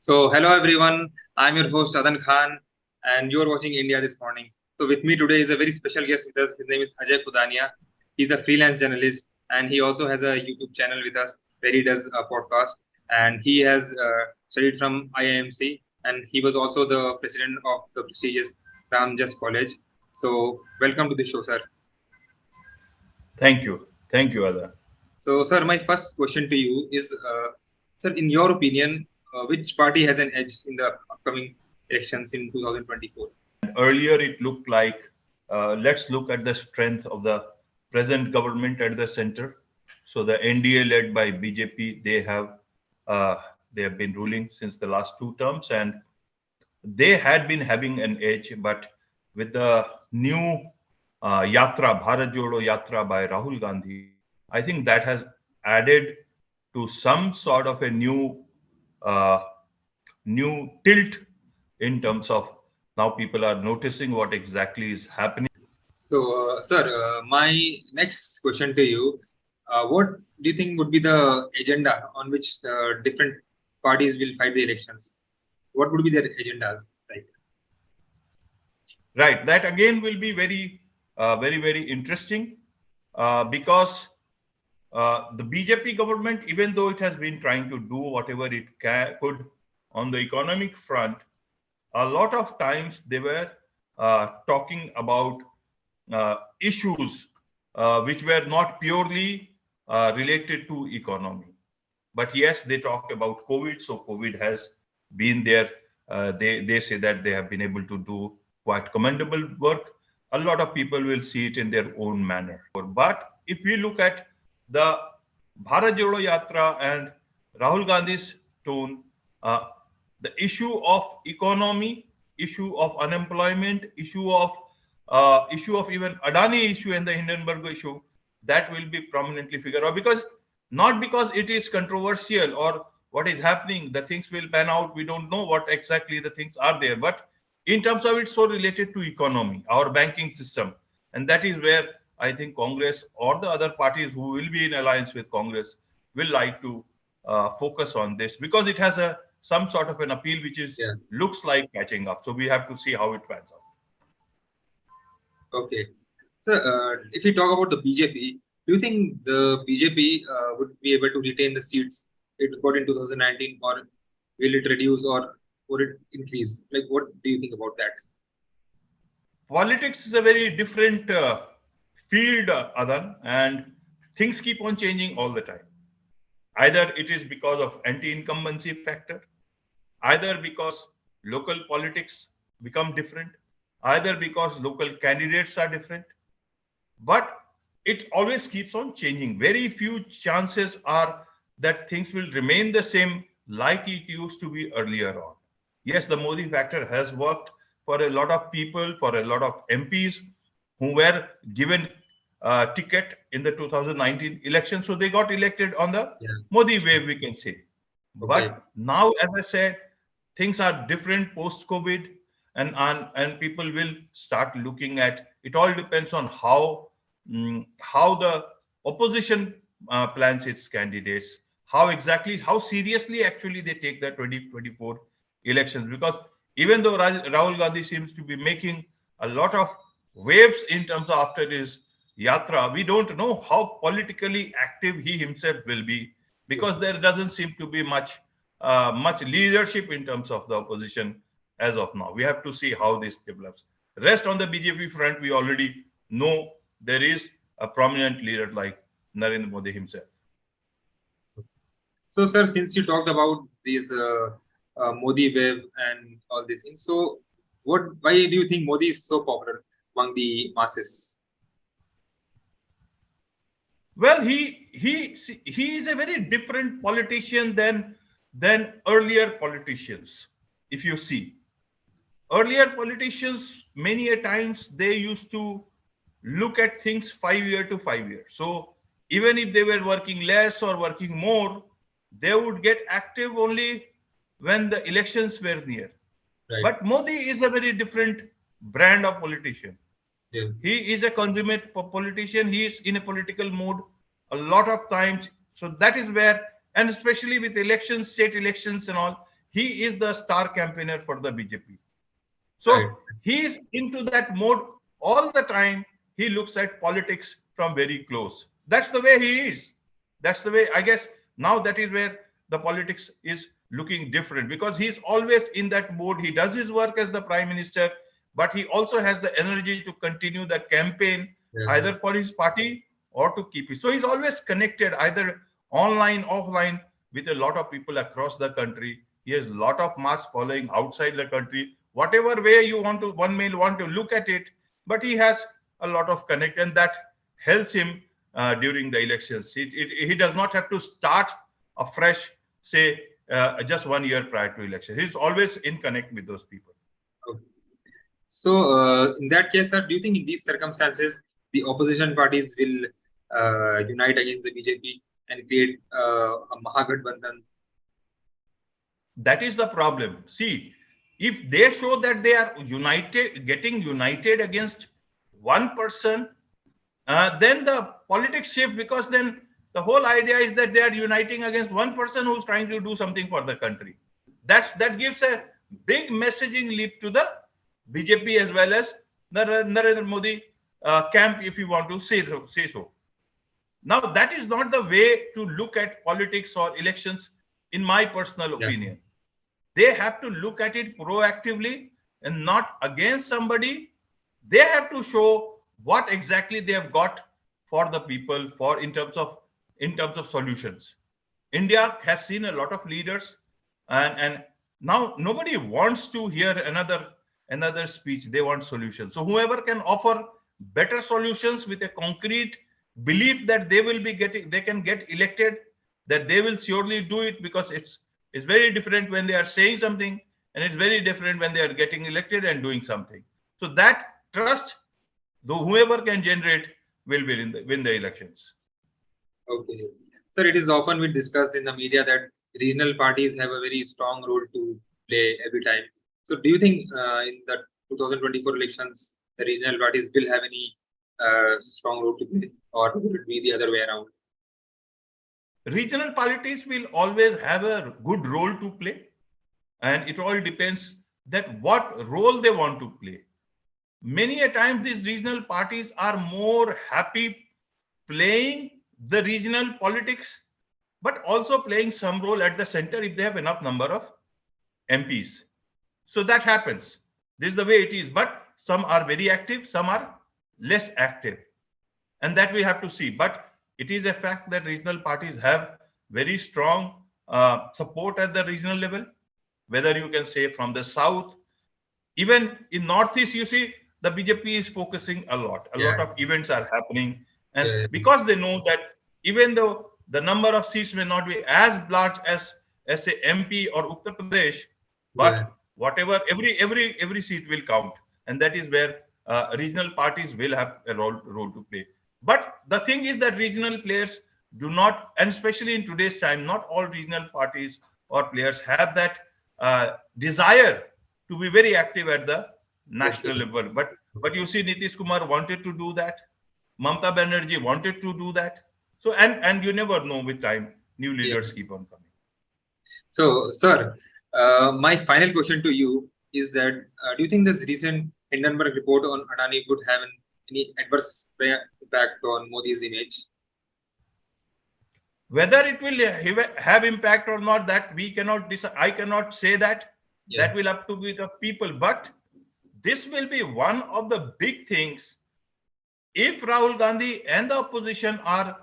Hello everyone. I'm your host Adan Khan, and you're watching India this morning. So, with me today is a very special guest with us. His name is Ajay Khudania. He's a freelance journalist, and he also has a YouTube channel with us where he does a podcast. And he has studied from IIMC, and he was also the president of the prestigious Ramjas College. So, welcome to the show, sir. Thank you. Thank you, Ada. So, sir, my first question to you is, sir, in your opinion, which party has an edge in the upcoming elections in 2024? Earlier, it looked like let's look at the strength of the present government at the center. So the NDA led by BJP, uh, they have been ruling since the last two terms, and they had been having an edge. But with the new Yatra, Bharat Jodo Yatra by Rahul Gandhi, I think that has added to some sort of a uh, new tilt in terms of now people are noticing what exactly is happening. Sir, my next question to you, what do you think would be the agenda on which different parties will fight the elections? What would be their agendas like? Right, that again will be very interesting because the BJP government, even though it has been trying to do whatever it could on the economic front, a lot of times they were talking about issues which were not purely related to economy. But yes, they talk about COVID. So COVID has been there. They say that they have been able to do quite commendable work. A lot of people will see it in their own manner. But if we look at the Bharat Jodo Yatra and Rahul Gandhi's tone, uh, the issue of economy, issue of unemployment, issue of even Adani issue and the Hindenburg issue, that will be prominently figured out because not because it is controversial or what is happening, the things will pan out. We don't know what exactly the things are there, but in terms of it's so related to economy, our banking system, and that is where I think Congress or the other parties who will be in alliance with Congress will like to focus on this because it has a some sort of an appeal which is Yeah. looks like catching up. So we have to see how it pans out. Okay. So, if we talk about the BJP, do you think the BJP would be able to retain the seats it got in 2019, or will it reduce or would it increase? Like, what do you think about that? Politics is a very different field, Adan, and things keep on changing all the time. Either it is because of anti-incumbency factor, either because local politics become different, either because local candidates are different, but it always keeps on changing. Very few chances are that things will remain the same like it used to be earlier on. Yes, the Modi factor has worked for a lot of people, for a lot of MPs who were given a ticket in the 2019 election. So they got elected on the Yeah. Modi wave, we can say. Okay. But now, as I said, things are different post COVID, and people will start looking at it. All depends on how the opposition plans its candidates, how seriously actually they take the 2024 elections. Because even though Rahul Gandhi seems to be making a lot of waves in terms of after his yatra, we don't know how politically active he himself will be because there doesn't seem to be much leadership in terms of the opposition as of now. We have to see how this develops. Rest on the BJP front, we already know there is a prominent leader like Narendra Modi himself. So, sir, since you talked about these Modi wave and all these things, so why do you think Modi is so popular among the masses? Well, he is a very different politician than earlier politicians. If you see, earlier politicians many a times they used to look at things 5 year to 5 year. So even if they were working less or working more, they would get active only when the elections were near. Right. But Modi is a very different brand of politician. Yeah. He is a consummate politician. He is in a political mood a lot of times. So that is where, and especially with elections, state elections and all, he is the star campaigner for the BJP. Right. So he is into that mode all the time. He looks at politics from very close. That's the way he is. That's the way, I guess, now that is where the politics is looking different, because he's always in that mode. He does his work as the prime minister, but he also has the energy to continue the campaign Yeah. either for his party or to keep it. So he's always connected either online, offline, with a lot of people across the country. He has a lot of mass following outside the country. Whatever way you want to, one may want to look at it, but he has a lot of connect, and that helps him during the elections. He does not have to start afresh, say, just 1 year prior to election. He's always in connect with those people. Okay. So, in that case, sir, do you think in these circumstances the opposition parties will unite against the BJP and create a Mahagathbandhan? That is the problem. See, if they show that they are united, getting united against one person, then the politics shift, because then the whole idea is that they are uniting against one person who's trying to do something for the country. That gives a big messaging leap to the BJP as well as the Narendra Modi camp, if you want to say so. Now, that is not the way to look at politics or elections, in my personal opinion. They have to look at it proactively and not against somebody. They have to show what exactly they have got for the people, for in terms of solutions. India has seen a lot of leaders, and now nobody wants to hear another speech. They want solutions. So whoever can offer better solutions with a concrete belief that they can get elected, that they will surely do it, because it's very different when they are saying something, and it's very different when they are getting elected and doing something. So that trust, though whoever can generate, will win the elections. Okay. Sir, it is often been discussed in the media that regional parties have a very strong role to play every time. So do you think in the 2024 elections, the regional parties will have any strong role to play, or will it be the other way around? Regional parties will always have a good role to play, and it all depends that what role they want to play. Many a times these regional parties are more happy playing the regional politics, but also playing some role at the center if they have enough number of MPs. So that happens. This is the way it is. But some are very active, some are less active, and that we have to see. But it is a fact that regional parties have very strong support at the regional level, whether you can say from the south. Even in Northeast, you see, the BJP is focusing a lot. A lot of events are happening. And because they know that even though the number of seats may not be as large as say MP or Uttar Pradesh, but whatever, every seat will count. And that is where regional parties will have a role to play. But the thing is that regional players do not, and especially in today's time, not all regional parties or players have that desire to be very active at the national level. But you see, Nitish Kumar wanted to do that. Mamata Banerjee wanted to do that. So and you never know, with time, new leaders keep on coming. So, sir, my final question to you is that do you think this recent Hindenburg report on Adani would have any adverse impact on Modi's image? Whether it will have impact or not, that we cannot decide. I cannot say that. That will have to be the people. But this will be one of the big things. If Rahul Gandhi and the opposition are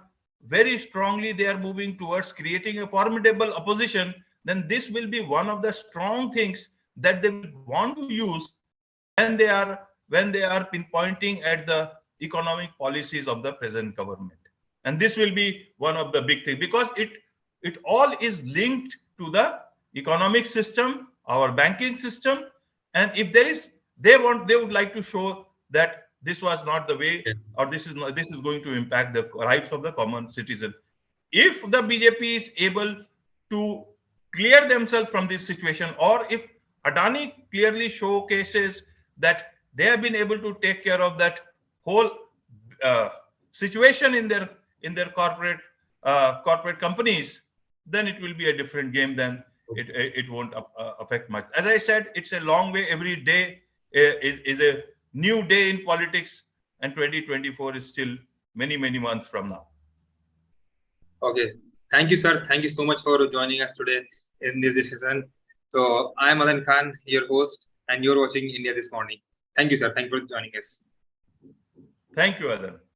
very strongly, they are moving towards creating a formidable opposition, then this will be one of the strong things that they will want to use when they are pinpointing at the economic policies of the present government. And this will be one of the big things, because it all is linked to the economic system, our banking system. And if they would like to show that this was not the way, or this is going to impact the lives of the common citizen. If the BJP is able to clear themselves from this situation, or if Adani clearly showcases that they have been able to take care of that whole situation in their corporate companies, then it will be a different game than it won't affect much. As I said, it's a long way. Every day is a new day in politics, and 2024 is still many months from now. Okay. Thank you, sir. Thank you so much for joining us today in this discussion. So I'm Adan Khan, your host, and you're watching India This Morning. Thank you, sir. Thank you for joining us. Thank you, Adan.